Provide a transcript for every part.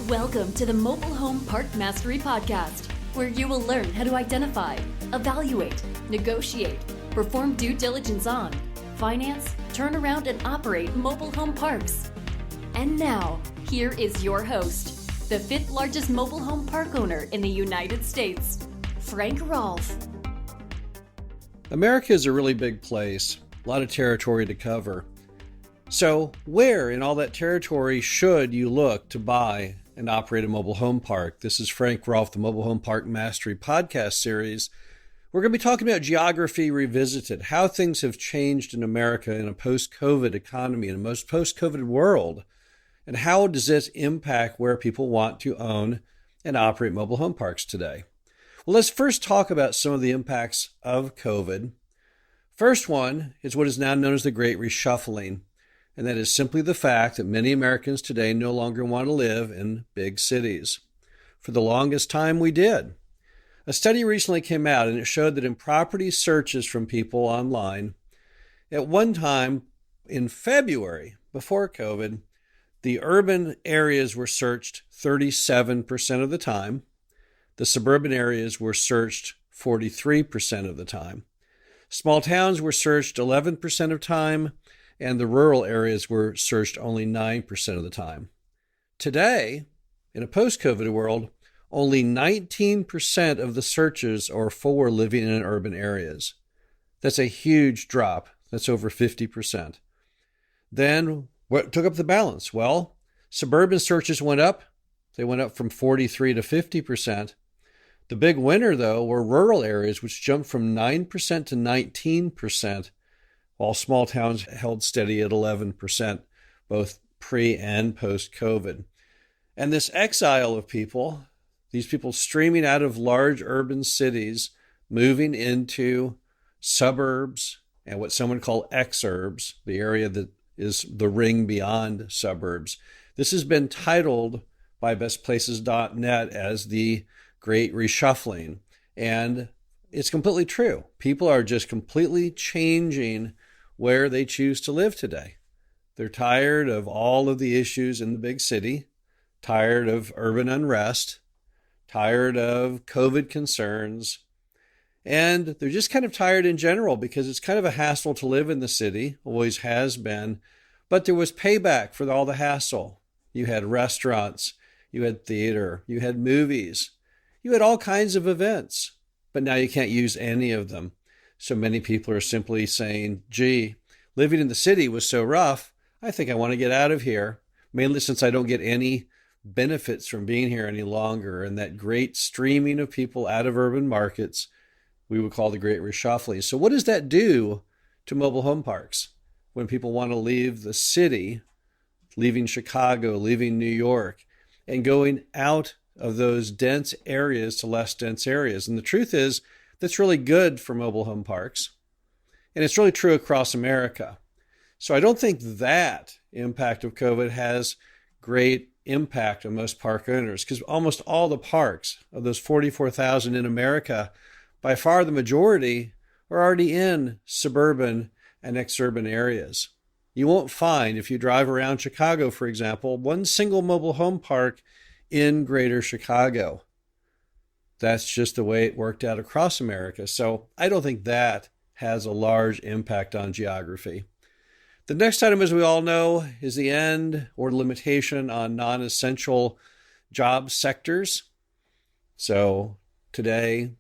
Welcome to the Mobile Home Park Mastery Podcast, where you will learn how to identify, evaluate, negotiate, perform due diligence on, finance, turn around, and operate mobile home parks. And now, here is your host, the fifth largest mobile home park owner in the United States, Frank Rolfe. America is a really big place, a lot of territory to cover. So where in all that territory should you look to buy and operate a mobile home park? This is Frank Rolfe, the Mobile Home Park Mastery podcast series. We're going to be talking about geography revisited, how things have changed in America in a post-COVID economy, in a most post-COVID world, and how does this impact where people want to own and operate mobile home parks today. Well, let's first talk about some of the impacts of COVID. First one is what is now known as the Great Reshuffling. And that is simply the fact that many Americans today no longer want to live in big cities. For the longest time, we did. A study recently came out and it showed that in property searches from people online, at one time in February, before COVID, the urban areas were searched 37% of the time. The suburban areas were searched 43% of the time. Small towns were searched 11% of time, and the rural areas were searched only 9% of the time. Today, in a post-COVID world, only 19% of the searches are for living in urban areas. That's a huge drop. That's over 50%. Then, what took up the balance? Well, suburban searches went up. They went up from 43 to 50%. The big winner, though, were rural areas, which jumped from 9% to 19%. While small towns held steady at 11%, both pre and post-COVID. And this exile of people, these people streaming out of large urban cities, moving into suburbs and what some would call exurbs, the area that is the ring beyond suburbs. This has been titled by bestplaces.net as the Great Reshuffling. And it's completely true. People are just completely changing where they choose to live today. They're tired of all of the issues in the big city, tired of urban unrest, tired of COVID concerns, and they're just kind of tired in general because it's kind of a hassle to live in the city, always has been, but there was payback for all the hassle. You had restaurants, you had theater, you had movies, you had all kinds of events, but now you can't use any of them. So many people are simply saying, gee, living in the city was so rough, I think I want to get out of here, mainly since I don't get any benefits from being here any longer. And that great streaming of people out of urban markets, we would call the Great Reshuffling. So what does that do to mobile home parks when people want to leave the city, leaving Chicago, leaving New York, and going out of those dense areas to less dense areas? And the truth is, that's really good for mobile home parks. And it's really true across America. So I don't think that impact of COVID has great impact on most park owners because almost all the parks of those 44,000 in America, by far the majority, are already in suburban and exurban areas. You won't find, if you drive around Chicago, for example, one single mobile home park in greater Chicago. That's just the way it worked out across America. So I don't think that has a large impact on geography. The next item, as we all know, is the end or limitation on non-essential job sectors. So today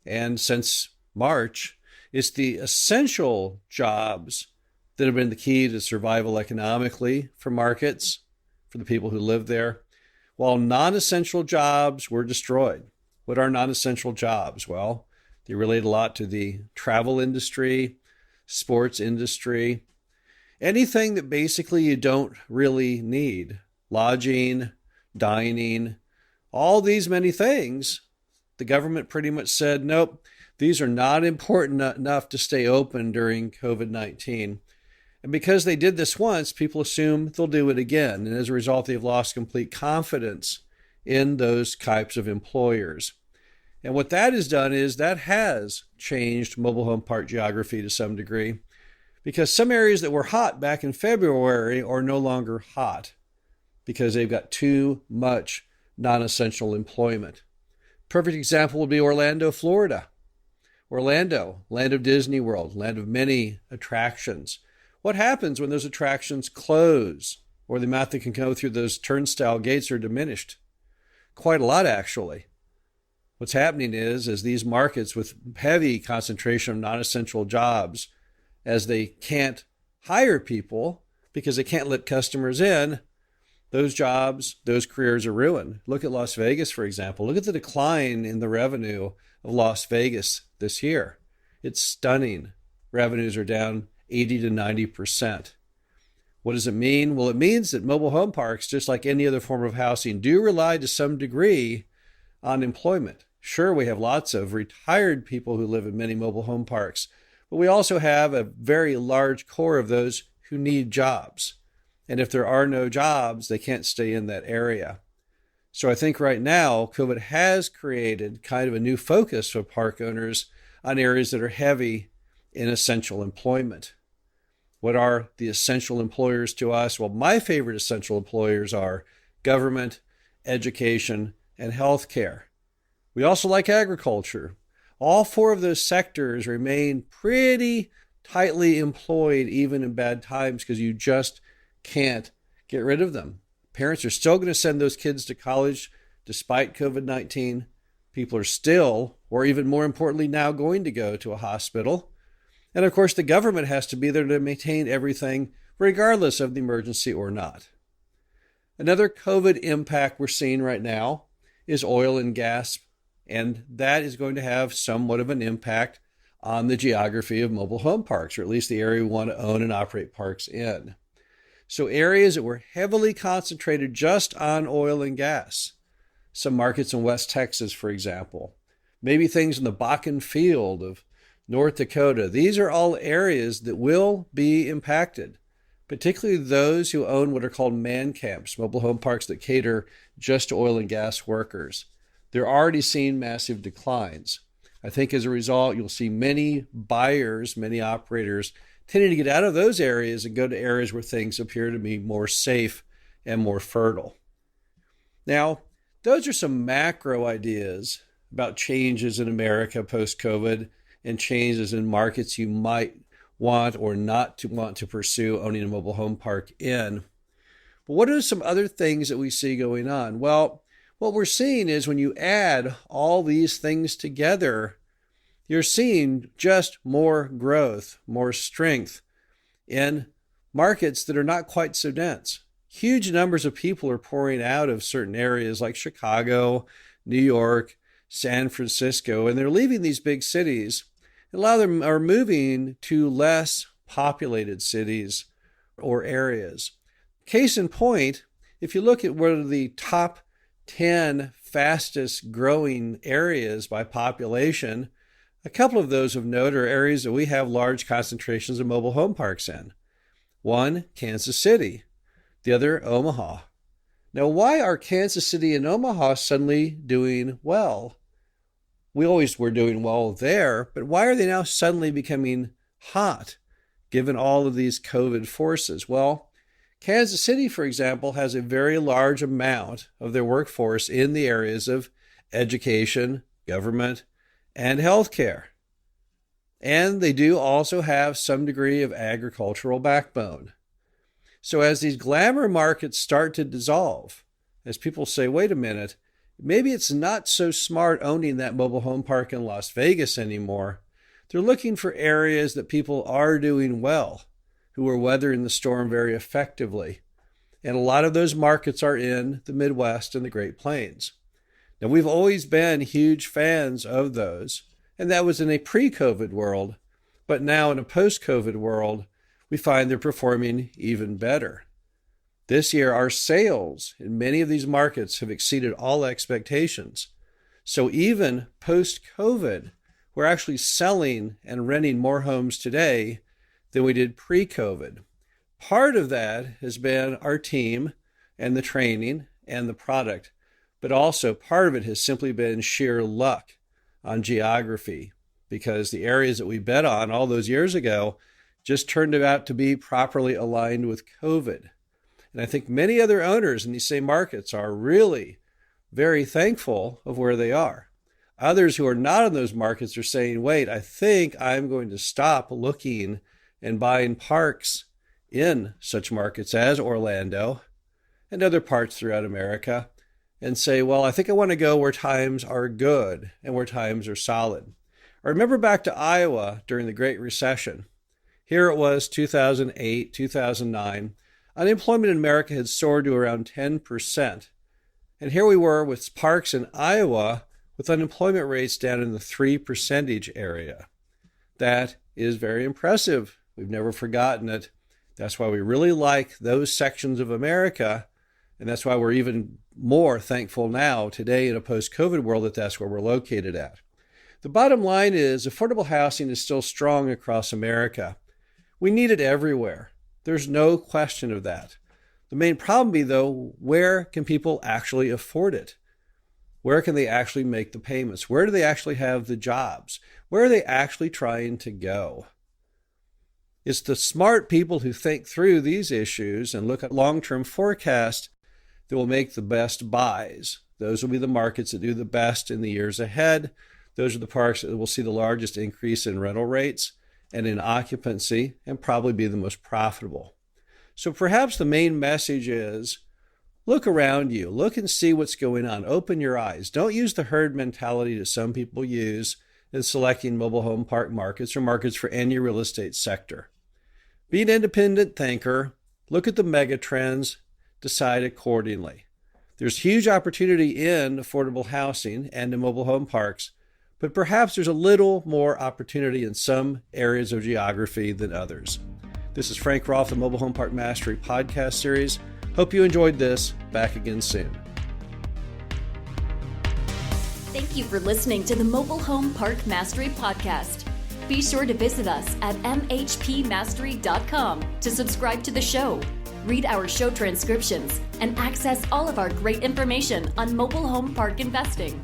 and since March, it's the essential jobs that have been the key to survival economically for markets, for the people who live there, while non-essential jobs were destroyed. What are non-essential jobs? Well, they relate a lot to the travel industry, sports industry, anything that basically you don't really need. Lodging, dining, all these many things. The government pretty much said, nope, these are not important enough to stay open during COVID-19. And because they did this once, people assume they'll do it again. And as a result, they've lost complete confidence in those types of employers. And what that has done is that has changed mobile home park geography to some degree because some areas that were hot back in February are no longer hot. because they've got too much non-essential employment. Perfect example would be Orlando, Florida. Orlando, land of Disney World, land of many attractions. What happens when those attractions close or the amount that can go through those turnstile gates are diminished? Quite a lot, actually. What's happening is, as these markets with heavy concentration of non-essential jobs, as they can't hire people because they can't let customers in, those jobs, those careers are ruined. Look at Las Vegas, for example. Look at the decline in the revenue of Las Vegas this year. It's stunning. Revenues are down 80 to 90%. What does it mean? Well, it means that mobile home parks, just like any other form of housing, do rely to some degree on employment. Sure, we have lots of retired people who live in many mobile home parks, but we also have a very large core of those who need jobs. And if there are no jobs, they can't stay in that area. So I think right now, COVID has created kind of a new focus for park owners on areas that are heavy in essential employment. What are the essential employers to us? Well, my favorite essential employers are government, education, and healthcare. We also like agriculture. All four of those sectors remain pretty tightly employed even in bad times because you just can't get rid of them. Parents are still going to send those kids to college despite COVID-19. People are still, or even more importantly now, going to go to a hospital. And of course, the government has to be there to maintain everything regardless of the emergency or not. Another COVID impact we're seeing right now is oil and gas, and that is going to have somewhat of an impact on the geography of mobile home parks, or at least the area we want to own and operate parks in. So areas that were heavily concentrated just on oil and gas, some markets in West Texas, for example, maybe things in the Bakken Field of North Dakota, these are all areas that will be impacted, particularly those who own what are called man camps, mobile home parks that cater just to oil and gas workers. They're already seeing massive declines. I think as a result, you'll see many buyers, many operators tending to get out of those areas and go to areas where things appear to be more safe and more fertile. Now, those are some macro ideas about changes in America post-COVID and changes in markets you might want or not to want to pursue owning a mobile home park in. But what are some other things that we see going on? Well, what we're seeing is when you add all these things together, you're seeing just more growth, more strength in markets that are not quite so dense. Huge numbers of people are pouring out of certain areas like Chicago, New York, San Francisco, and they're leaving these big cities. A lot of them are moving to less populated cities or areas. Case in point, if you look at what are the top 10 fastest growing areas by population, a couple of those of note are areas that we have large concentrations of mobile home parks in. One, Kansas City. The other, Omaha. Now, why are Kansas City and Omaha suddenly doing well? We always were doing well there, but why are they now suddenly becoming hot, given all of these COVID forces? Well, Kansas City, for example, has a very large amount of their workforce in the areas of education, government, and healthcare. And they do also have some degree of agricultural backbone. So as these glamour markets start to dissolve, as people say, wait a minute, maybe it's not so smart owning that mobile home park in Las Vegas anymore. They're looking for areas that people are doing well, who are weathering the storm very effectively. And a lot of those markets are in the Midwest and the Great Plains. Now, we've always been huge fans of those, and that was in a pre-COVID world. But now in a post-COVID world, we find they're performing even better. This year, our sales in many of these markets have exceeded all expectations. So even post-COVID, we're actually selling and renting more homes today than we did pre-COVID. Part of that has been our team and the training and the product, but also part of it has simply been sheer luck on geography, because the areas that we bet on all those years ago just turned out to be properly aligned with COVID. And I think many other owners in these same markets are really very thankful of where they are. Others who are not in those markets are saying, wait, I think I'm going to stop looking and buying parks in such markets as Orlando and other parts throughout America and say, well, I think I want to go where times are good and where times are solid. I remember back to Iowa during the Great Recession. Here it was 2008, 2009. Unemployment in America had soared to around 10%. And here we were with parks in Iowa with unemployment rates down in the 3% area. That is very impressive. We've never forgotten it. That's why we really like those sections of America. And that's why we're even more thankful now today in a post-COVID world that that's where we're located at. The bottom line is affordable housing is still strong across America. We need it everywhere. There's no question of that. The main problem be, though, where can people actually afford it? Where can they actually make the payments? Where do they actually have the jobs? Where are they actually trying to go? It's the smart people who think through these issues and look at long-term forecasts that will make the best buys. Those will be the markets that do the best in the years ahead. Those are the parks that will see the largest increase in rental rates and in occupancy and probably be the most profitable. So perhaps the main message is look around you, look and see what's going on. Open your eyes. Don't use the herd mentality that some people use in selecting mobile home park markets or markets for any real estate sector. Be an independent thinker, look at the mega trends, decide accordingly. There's huge opportunity in affordable housing and in mobile home parks, but perhaps there's a little more opportunity in some areas of geography than others. This is Frank Rolfe, the Mobile Home Park Mastery podcast series. Hope you enjoyed this. Back again soon. Thank you for listening to the Mobile Home Park Mastery podcast. Be sure to visit us at mhpmastery.com to subscribe to the show, read our show transcriptions, and access all of our great information on mobile home park investing.